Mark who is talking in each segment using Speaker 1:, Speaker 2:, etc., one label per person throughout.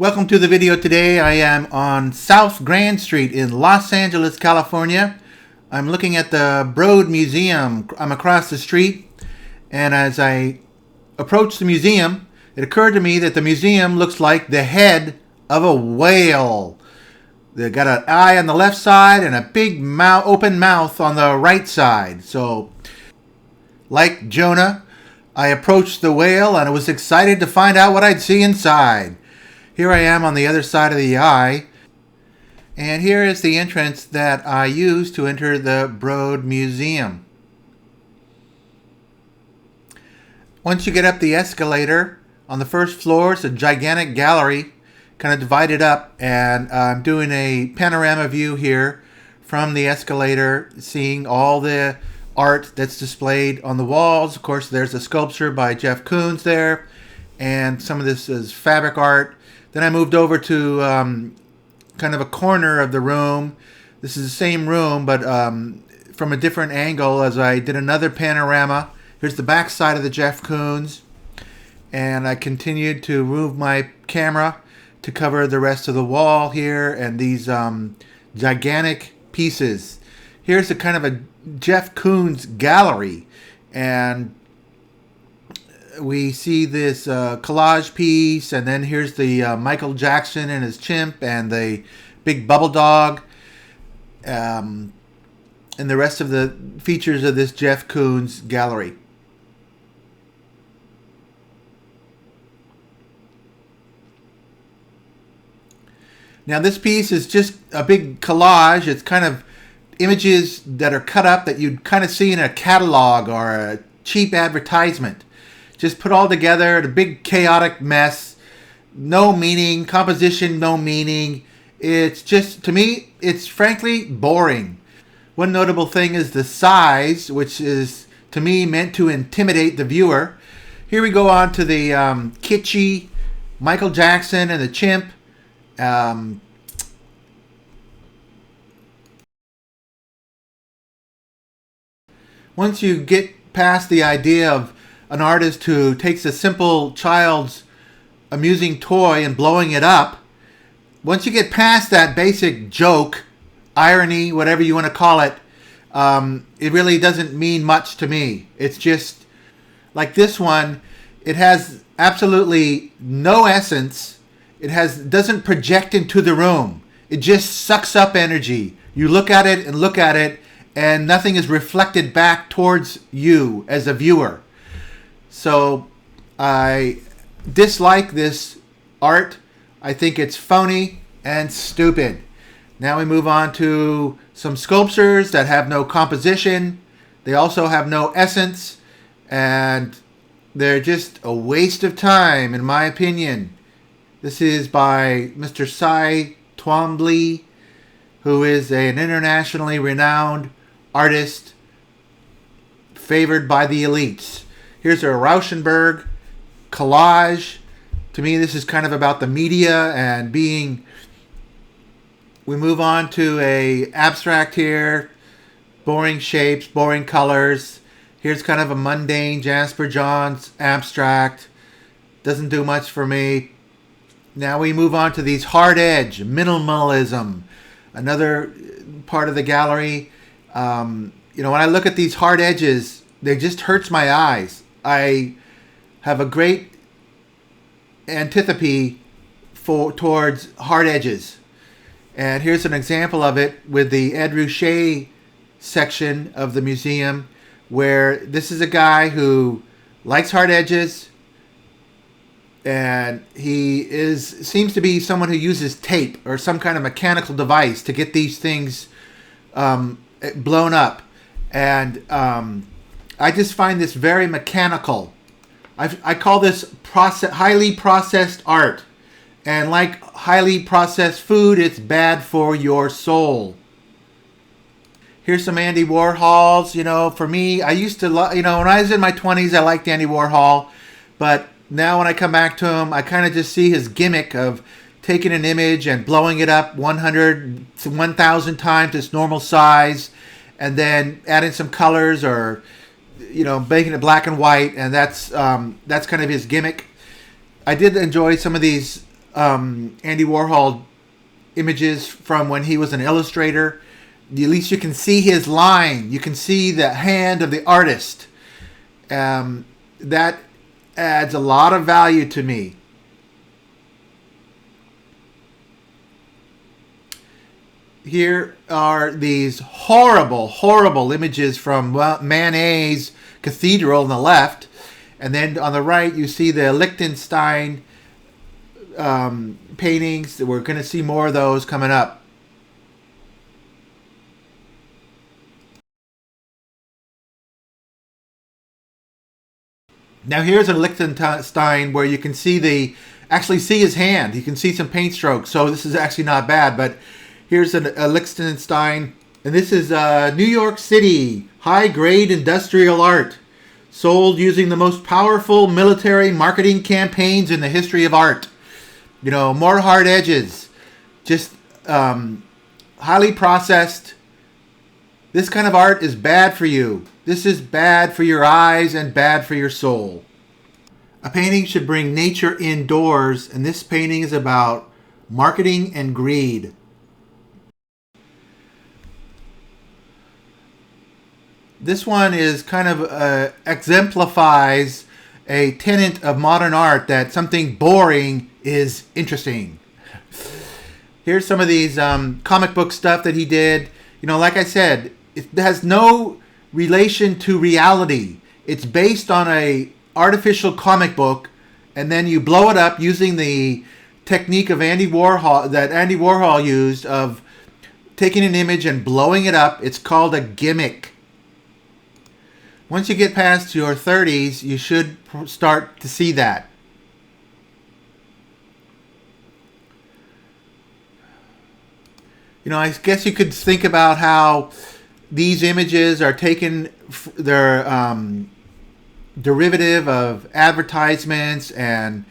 Speaker 1: Welcome to the video today. I am on South Grand Street in Los Angeles, California. I'm looking at the Broad Museum. I'm across the street, and as I approach the museum, it occurred to me that the museum looks like the head of a whale. They got an eye on the left side and a big open mouth on the right side. So, like Jonah, I approached the whale and I was excited to find out what I'd see inside. Here I am on the other side of the eye, and here is the entrance that I used to enter the Broad Museum. Once you get up the escalator, on the first floor is a gigantic gallery, kind of divided up, and I'm doing a panorama view here from the escalator, seeing all the art that's displayed on the walls. Of course, there's a sculpture by Jeff Koons there, and some of this is fabric art. Then I moved over to kind of a corner of the room. This is the same room, but from a different angle as I did another panorama. Here's the back side of the Jeff Koons. And I continued to move my camera to cover the rest of the wall here and these gigantic pieces. Here's a kind of a Jeff Koons gallery. And we see this collage piece, and then here's the Michael Jackson and his chimp and the big bubble dog, and the rest of the features of this Jeff Koons gallery. Now this piece is just a big collage. It's kind of images that are cut up that you'd kind of see in a catalog or a cheap advertisement. Just put all together, a big chaotic mess, no meaning, composition, no meaning. It's just, to me, it's frankly boring. One notable thing is the size, which is, to me, meant to intimidate the viewer. Here we go on to the kitschy Michael Jackson and the chimp. Once you get past the idea of an artist who takes a simple child's amusing toy and blowing it up, once you get past that basic joke, irony, whatever you want to call it, it really doesn't mean much to me. It's just like this one. It has absolutely no essence. It doesn't project into the room. It just sucks up energy. You look at it and look at it, and nothing is reflected back towards you as a viewer. So I dislike this art. I think it's phony and stupid. Now we move on to some sculptures that have no composition. They also have no essence, and they're just a waste of time, in my opinion. This is by Mr. Cy Twombly, who is an internationally renowned artist favored by the elites. Here's a Rauschenberg collage. To me, this is kind of about the media and being... We move on to a abstract here. Boring shapes, boring colors. Here's kind of a mundane Jasper Johns abstract. Doesn't do much for me. Now we move on to these hard edge, minimalism. Another part of the gallery. When I look at these hard edges, they just hurts my eyes. I have a great antipathy towards hard edges. And here's an example of it with the Ed Ruscha section of the museum, where this is a guy who likes hard edges, and he seems to be someone who uses tape or some kind of mechanical device to get these things blown up. And I just find this very mechanical. I call this highly processed art. And like highly processed food, it's bad for your soul. Here's some Andy Warhols. For me, I used to when I was in my 20s, I liked Andy Warhol. But now when I come back to him, I kind of just see his gimmick of taking an image and blowing it up 100 to 1,000 times its normal size, and then adding some colors or making it black and white, and that's kind of his gimmick. I did enjoy some of these Andy Warhol images from when he was an illustrator. At least you can see his line. You can see the hand of the artist. That adds a lot of value to me. Here are these horrible, horrible images from Manet's Cathedral on the left. And then on the right, you see the Liechtenstein paintings. We're going to see more of those coming up. Now here's a Liechtenstein where you can see actually see his hand. You can see some paint strokes. So this is actually not bad. But here's a Liechtenstein, and this is New York City high-grade industrial art, sold using the most powerful military marketing campaigns in the history of art. You know, more hard edges, just highly processed. This kind of art is bad for you. This is bad for your eyes and bad for your soul. A painting should bring nature indoors, and this painting is about marketing and greed. This one is kind of exemplifies a tenet of modern art that something boring is interesting. Here's some of these comic book stuff that he did. You know, like I said, it has no relation to reality. It's based on a artificial comic book, and then you blow it up using the technique of Andy Warhol used of taking an image and blowing it up. It's called a gimmick. Once you get past your 30s, you should start to see that. You know, I guess you could think about how these images are taken, they're derivative of advertisements and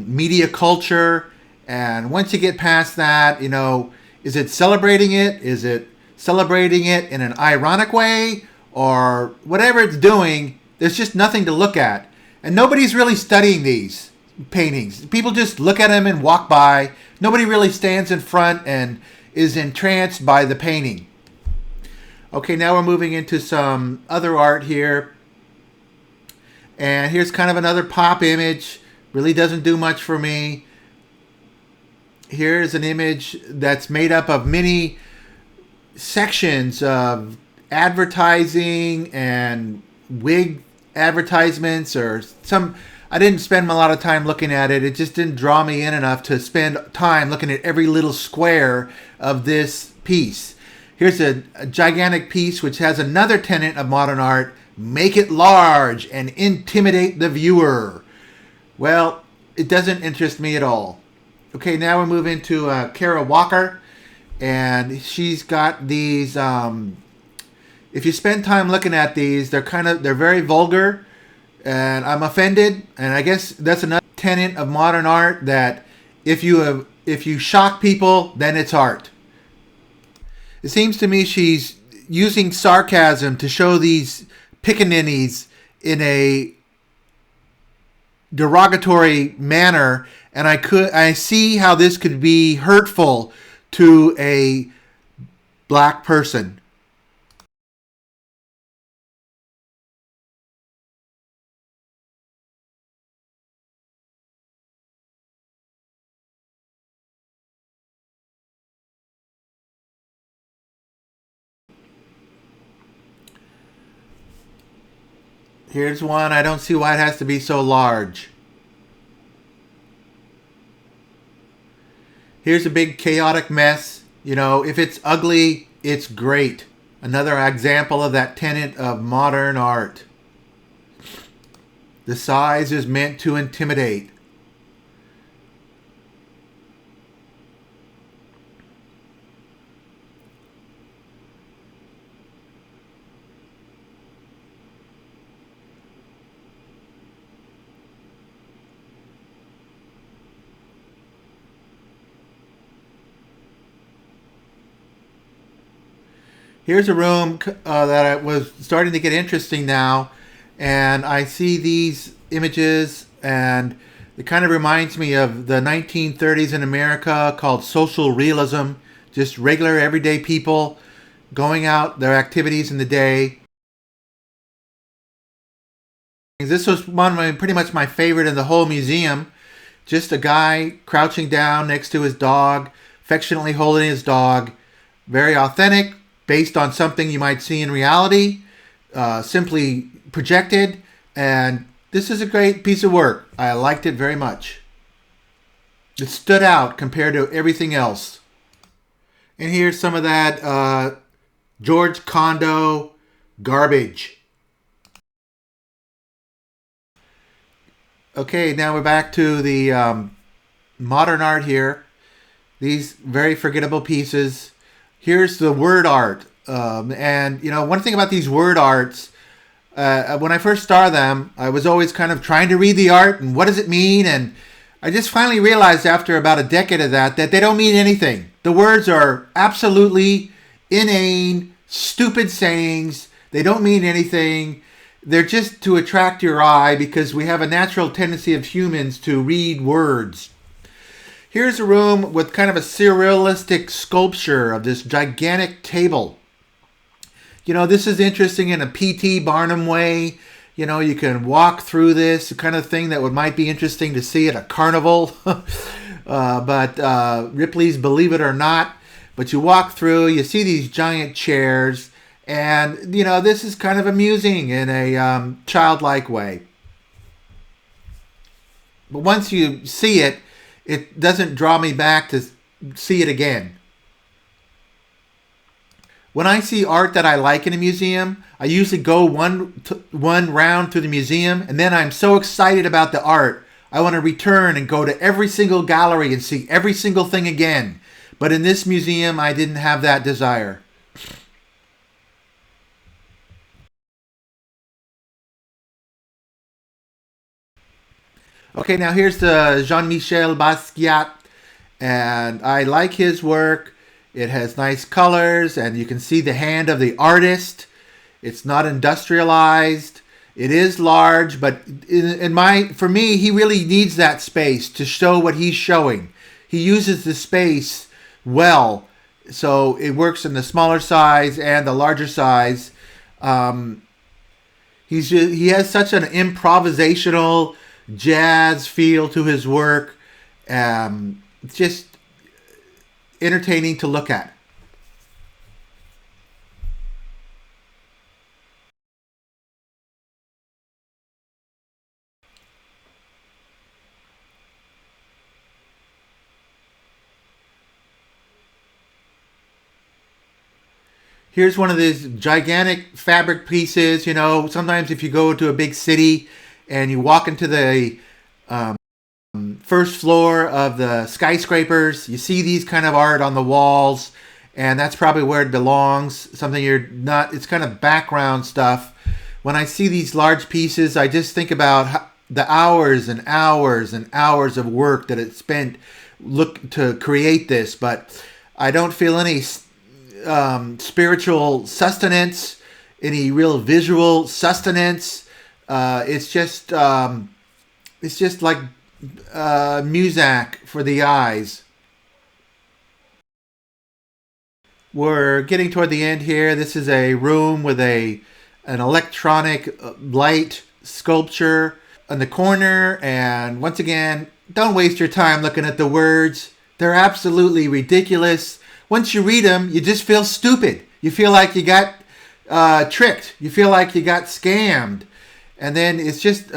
Speaker 1: media culture. And once you get past that, you know, is it celebrating it? Is it celebrating it in an ironic way? Or whatever it's doing, there's just nothing to look at. And nobody's really studying these paintings. People just look at them and walk by. Nobody really stands in front and is entranced by the painting. Okay, now we're moving into some other art here. And here's kind of another pop image. Really doesn't do much for me. Here's an image that's made up of many sections of advertising and wig advertisements or some. I didn't spend a lot of time looking at it. It just didn't draw me in enough to spend time looking at every little square of this piece. Here's a gigantic piece which has another tenet of modern art: make it large and intimidate the viewer. Well, it doesn't interest me at all. Okay, now we move into Kara Walker, and she's got these. If you spend time looking at these, they're very vulgar, and I'm offended. And I guess that's another tenet of modern art, that if you shock people, then it's art. It seems to me she's using sarcasm to show these pickaninnies in a derogatory manner, and I see how this could be hurtful to a black person. Here's one. I don't see why it has to be so large. Here's a big chaotic mess. You know, if it's ugly, it's great. Another example of that tenet of modern art. The size is meant to intimidate. Here's a room that I was starting to get interesting now, and I see these images, and It kind of reminds me of the 1930s in America called social realism, just regular everyday people going out their activities in the day. This was one of pretty much my favorite in the whole museum. Just a guy crouching down next to his dog, affectionately holding his dog. Very authentic, based on something you might see in reality, simply projected. And this is a great piece of work. I liked it very much. It stood out compared to everything else. And here's some of that George Condo garbage. Okay, now we're back to the modern art here. These very forgettable pieces. Here's the word art. And, one thing about these word arts, when I first saw them, I was always kind of trying to read the art and what does it mean? And I just finally realized after about a decade of that they don't mean anything. The words are absolutely inane, stupid sayings. They don't mean anything. They're just to attract your eye because we have a natural tendency of humans to read words. Here's a room with kind of a surrealistic sculpture of this gigantic table. This is interesting in a P.T. Barnum way. You can walk through this, the kind of thing that might be interesting to see at a carnival. But Ripley's Believe It or Not. But you walk through, you see these giant chairs. And, this is kind of amusing in a childlike way. But once you see it, it doesn't draw me back to see it again. When I see art that I like in a museum, I usually go one round through the museum, and then I'm so excited about the art, I want to return and go to every single gallery and see every single thing again. But in this museum, I didn't have that desire. Okay, now here's the Jean-Michel Basquiat, and I like his work. It has nice colors, and you can see the hand of the artist. It's not industrialized. It is large, but for me, he really needs that space to show what he's showing. He uses the space well, so it works in the smaller size and the larger size. He has such an improvisational jazz feel to his work. It's just entertaining to look at. Here's one of these gigantic fabric pieces. Sometimes if you go to a big city and you walk into the first floor of the skyscrapers, you see these kind of art on the walls, and that's probably where it belongs. Something it's kind of background stuff. When I see these large pieces, I just think about the hours and hours and hours of work that it spent to create this, but I don't feel any spiritual sustenance, any real visual sustenance. It's just like music for the eyes. We're getting toward the end here. This is a room with an electronic light sculpture in the corner. And once again, don't waste your time looking at the words. They're absolutely ridiculous. Once you read them, you just feel stupid. You feel like you got tricked. You feel like you got scammed. And then it just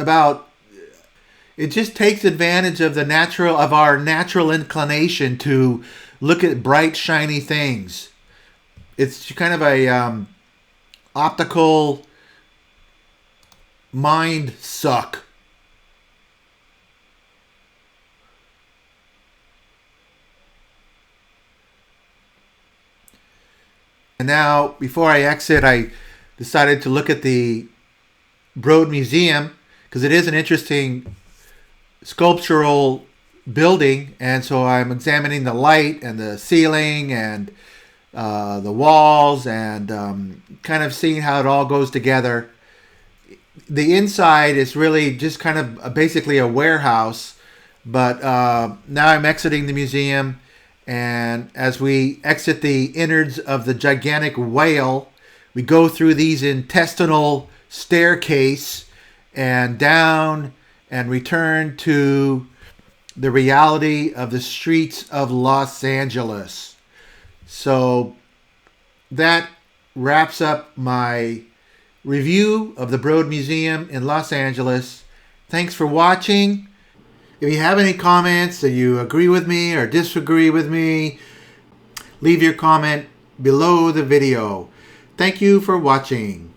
Speaker 1: takes advantage of our natural inclination to look at bright, shiny things. It's kind of a optical mind suck. And now, before I exit, I decided to look at the Broad Museum because it is an interesting sculptural building, and so I'm examining the light and the ceiling and the walls and kind of seeing how it all goes together. The inside is really just kind of basically a warehouse But now I'm exiting the museum, and as we exit the innards of the gigantic whale, we go through these intestinal staircase and down and return to the reality of the streets of Los Angeles. So that wraps up my review of the Broad Museum in Los Angeles. Thanks for watching. If you have any comments that you agree with me or disagree with me, leave your comment below the video. Thank you for watching.